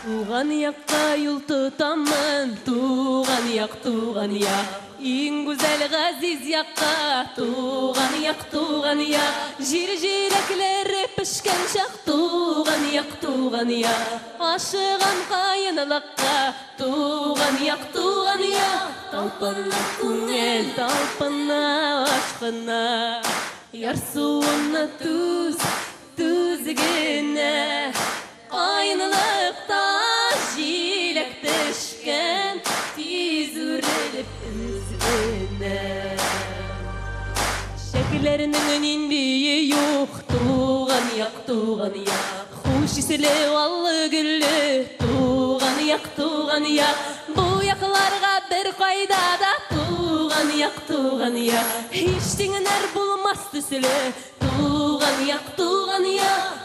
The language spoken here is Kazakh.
Туған яққа юл тұтамын, туған яқ, ең güzel ғазиз яққа, туған яқ, жир-жирәкләре пішкен шақ, туған яқ, ашыған қайынылыққа, туған яқ, талпына күңел, талпына ашқына, ярсуына түзгіне, қайынылықта жилек тішкен, тез өреліп үзгені. Шәкілерінің нендейі жоқ, туған яқ, хуш исілі аллы гүлі, туған яқ, бұл яқларға бір қайдада, туған яқ, ештеңінер болмас түсілі, туған яқ,